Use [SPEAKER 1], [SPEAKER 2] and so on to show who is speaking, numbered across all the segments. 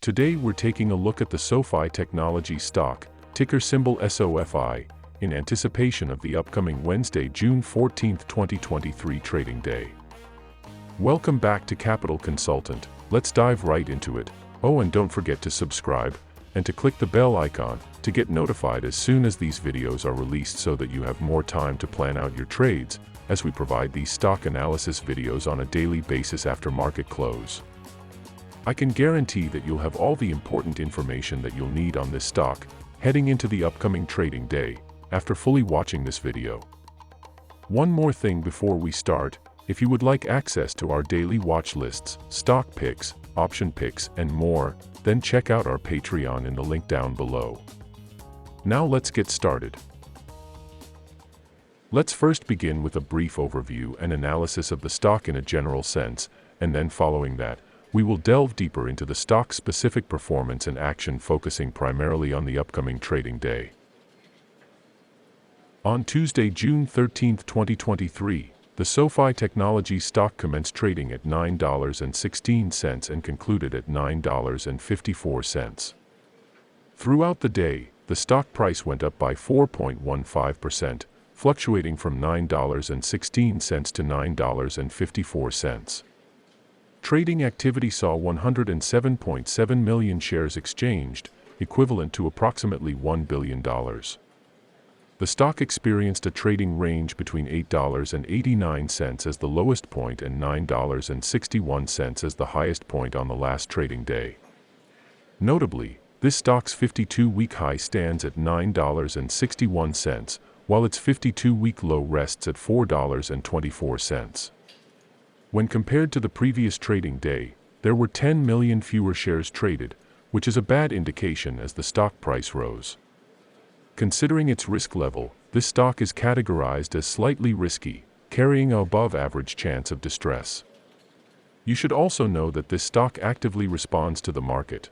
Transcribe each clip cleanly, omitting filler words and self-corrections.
[SPEAKER 1] Today we're taking a look at the SoFi Technologies stock, ticker symbol SOFI, in anticipation of the upcoming Wednesday, June 14, 2023 trading day. Welcome back to Capital Consultant. Let's dive right into it. Oh, and don't forget to subscribe and to click the bell icon to get notified as soon as these videos are released so that you have more time to plan out your trades as we provide these stock analysis videos on a daily basis after market close. I can guarantee that you'll have all the important information that you'll need on this stock heading into the upcoming trading day after fully watching this video. One more thing before we start: if you would like access to our daily watch lists, stock picks, option picks, and more, then check out our Patreon in the link down below. Now let's get started. Let's first begin with a brief overview and analysis of the stock in a general sense, and then following that, we will delve deeper into the stock's specific performance and action, focusing primarily on the upcoming trading day. On Tuesday, June 13, 2023, the SoFi Technologies stock commenced trading at $9.16 and concluded at $9.54. Throughout the day, the stock price went up by 4.15%, fluctuating from $9.16 to $9.54. Trading activity saw 107.7 million shares exchanged, equivalent to approximately $1 billion. The stock experienced a trading range between $8.89 as the lowest point and $9.61 as the highest point on the last trading day. Notably, this stock's 52-week high stands at $9.61, while its 52-week low rests at $4.24. When compared to the previous trading day, there were 10 million fewer shares traded, which is a bad indication as the stock price rose. Considering its risk level, this stock is categorized as slightly risky, carrying an above-average chance of distress. You should also know that this stock actively responds to the market.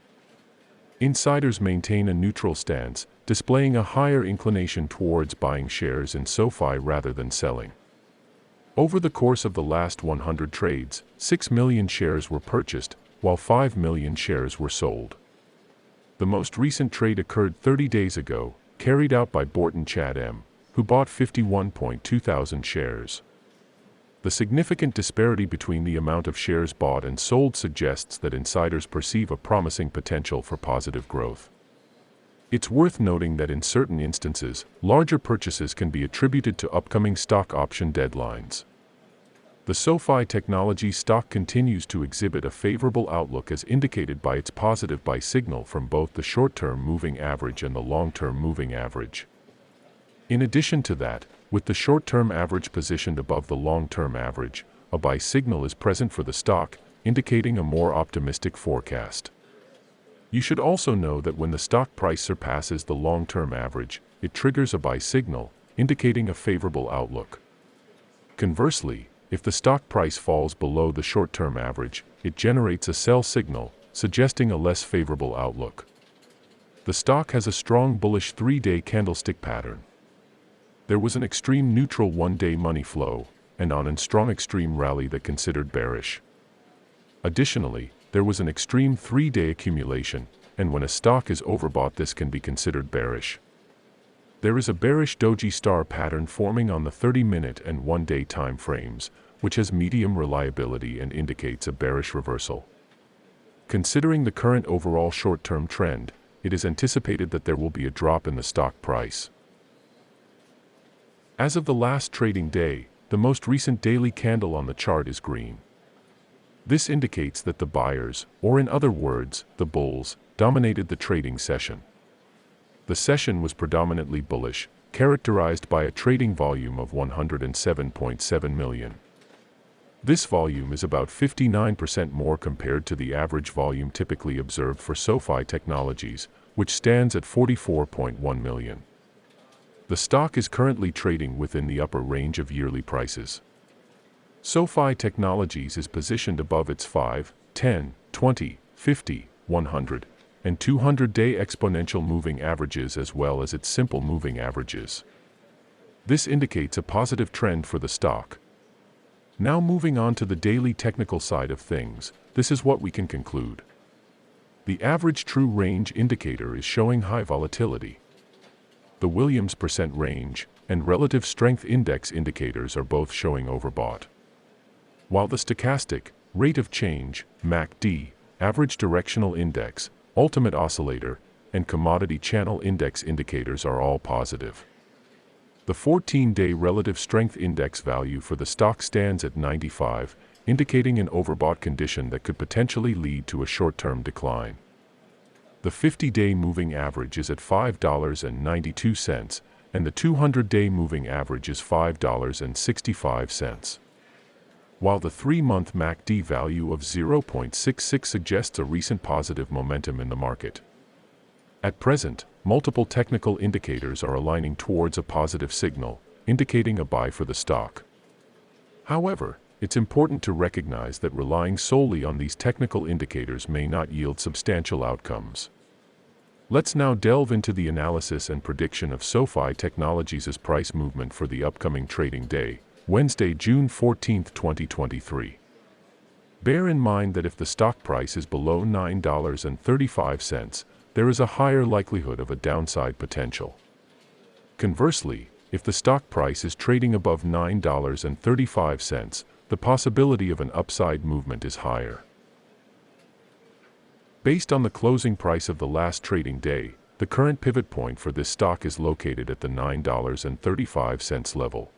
[SPEAKER 1] Insiders maintain a neutral stance, displaying a higher inclination towards buying shares in SoFi rather than selling. Over the course of the last 100 trades, 6 million shares were purchased, while 5 million shares were sold. The most recent trade occurred 30 days ago, carried out by Borton Chad M., who bought 51.2 thousand shares. The significant disparity between the amount of shares bought and sold suggests that insiders perceive a promising potential for positive growth. It's worth noting that in certain instances, larger purchases can be attributed to upcoming stock option deadlines. The SoFi Technologies stock continues to exhibit a favorable outlook as indicated by its positive buy signal from both the short-term moving average and the long-term moving average. In addition to that, with the short-term average positioned above the long-term average, a buy signal is present for the stock, indicating a more optimistic forecast. You should also know that when the stock price surpasses the long-term average, it triggers a buy signal, indicating a favorable outlook. Conversely, if the stock price falls below the short-term average, it generates a sell signal, suggesting a less favorable outlook. The stock has a strong bullish 3-day candlestick pattern. There was an extreme neutral 1-day money flow, and on a strong extreme rally that considered bearish. Additionally, there was an extreme 3-day accumulation, and when a stock is overbought, this can be considered bearish. There is a bearish doji star pattern forming on the 30-minute and 1-day time frames, which has medium reliability and indicates a bearish reversal. Considering the current overall short-term trend, it is anticipated that there will be a drop in the stock price. As of the last trading day, the most recent daily candle on the chart is green. This indicates that the buyers, or in other words, the bulls, dominated the trading session. The session was predominantly bullish, characterized by a trading volume of 107.7 million. This volume is about 59% more compared to the average volume typically observed for SoFi Technologies, which stands at 44.1 million. The stock is currently trading within the upper range of yearly prices. SoFi Technologies is positioned above its 5, 10, 20, 50, 100, and 200-day exponential moving averages as well as its simple moving averages. This indicates a positive trend for the stock. Now moving on to the daily technical side of things, this is what we can conclude. The average true range indicator is showing high volatility. The Williams percent range and relative strength index indicators are both showing overbought. While the stochastic rate of change, MACD, average directional index, ultimate oscillator, and commodity channel index indicators are all positive. The 14-day relative strength index value for the stock stands at 95, indicating an overbought condition that could potentially lead to a short-term decline. The 50-day moving average is at $5.92, and the 200-day moving average is $5.65. While the 3-month MACD value of 0.66 suggests a recent positive momentum in the market. At present, multiple technical indicators are aligning towards a positive signal, indicating a buy for the stock. However, it's important to recognize that relying solely on these technical indicators may not yield substantial outcomes. Let's now delve into the analysis and prediction of SoFi Technologies' price movement for the upcoming trading day, Wednesday, June 14, 2023. Bear in mind that if the stock price is below $9.35, there is a higher likelihood of a downside potential. Conversely, if the stock price is trading above $9.35, the possibility of an upside movement is higher. Based on the closing price of the last trading day, the current pivot point for this stock is located at the $9.35 level.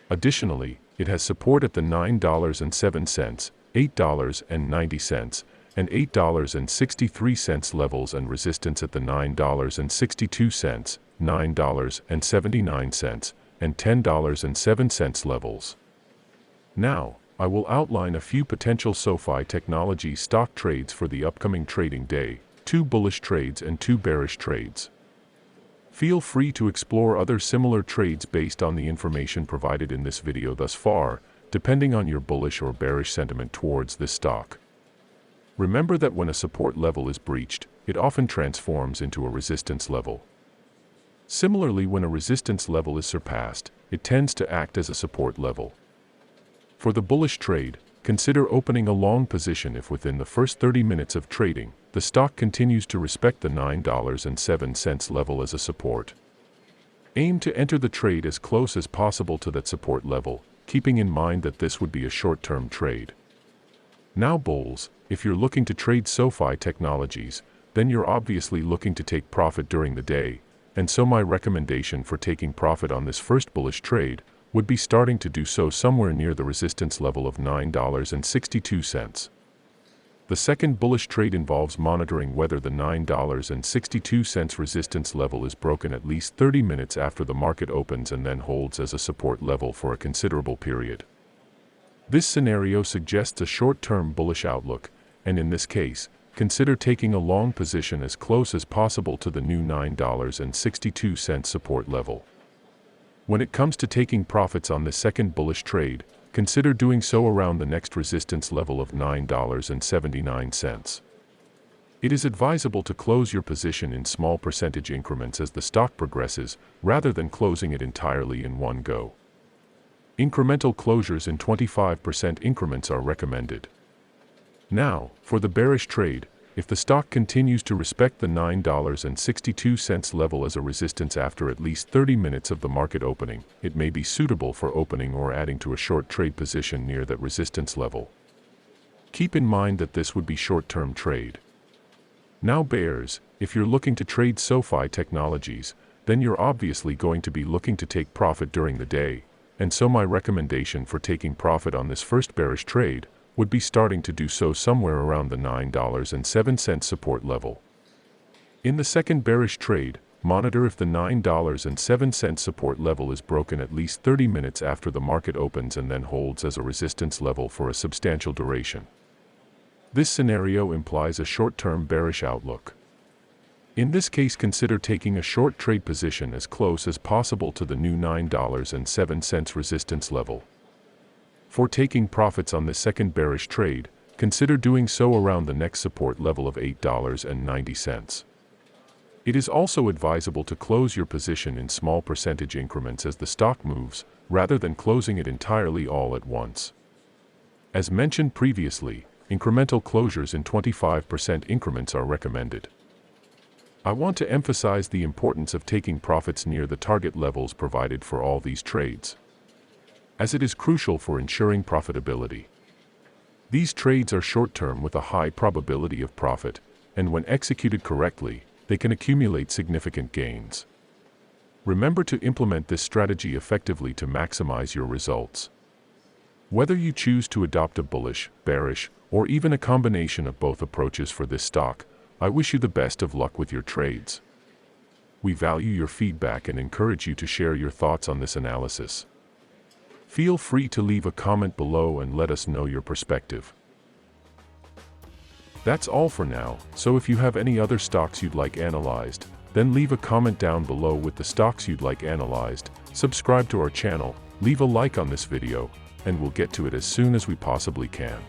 [SPEAKER 1] Additionally, it has support at the $9.07, $8.90, and $8.63 levels and resistance at the $9.62, $9.79, and $10.07 levels. Now, I will outline a few potential SoFi Technologies stock trades for the upcoming trading day, 2 bullish trades and 2 bearish trades. Feel free to explore other similar trades based on the information provided in this video thus far, depending on your bullish or bearish sentiment towards this stock. Remember that when a support level is breached, it often transforms into a resistance level. Similarly, when a resistance level is surpassed, it tends to act as a support level. For the bullish trade, consider opening a long position if within the first 30 minutes of trading, the stock continues to respect the $9.07 level as a support. Aim to enter the trade as close as possible to that support level, keeping in mind that this would be a short-term trade. Now bulls, if you're looking to trade SoFi Technologies, then you're obviously looking to take profit during the day, and so my recommendation for taking profit on this first bullish trade would be starting to do so somewhere near the resistance level of $9.62. The second bullish trade involves monitoring whether the $9.62 resistance level is broken at least 30 minutes after the market opens and then holds as a support level for a considerable period. This scenario suggests a short-term bullish outlook, and in this case, consider taking a long position as close as possible to the new $9.62 support level. When it comes to taking profits on the second bullish trade, consider doing so around the next resistance level of $9.79. It is advisable to close your position in small percentage increments as the stock progresses, rather than closing it entirely in one go. Incremental closures in 25% increments are recommended. Now, for the bearish trade, if the stock continues to respect the $9.62 level as a resistance after at least 30 minutes of the market opening, it may be suitable for opening or adding to a short trade position near that resistance level. Keep in mind that this would be short-term trade. Now bears, if you're looking to trade SoFi Technologies, then you're obviously going to be looking to take profit during the day, and so my recommendation for taking profit on this first bearish trade would be starting to do so somewhere around the $9.07 support level. In the second bearish trade, monitor if the $9.07 support level is broken at least 30 minutes after the market opens and then holds as a resistance level for a substantial duration. This scenario implies a short-term bearish outlook. In this case, consider taking a short trade position as close as possible to the new $9.07 resistance level. For taking profits on the second bearish trade, consider doing so around the next support level of $8.90. It is also advisable to close your position in small percentage increments as the stock moves, rather than closing it entirely all at once. As mentioned previously, Incremental closures in 25% increments are recommended. I want to emphasize the importance of taking profits near the target levels provided for all these trades, as it is crucial for ensuring profitability. These trades are short-term with a high probability of profit, and when executed correctly, they can accumulate significant gains. Remember to implement this strategy effectively to maximize your results. Whether you choose to adopt a bullish, bearish, or even a combination of both approaches for this stock, I wish you the best of luck with your trades. We value your feedback and encourage you to share your thoughts on this analysis. Feel free to leave a comment below and let us know your perspective. That's all for now, so if you have any other stocks you'd like analyzed, then leave a comment down below with the stocks you'd like analyzed, subscribe to our channel, leave a like on this video, and we'll get to it as soon as we possibly can.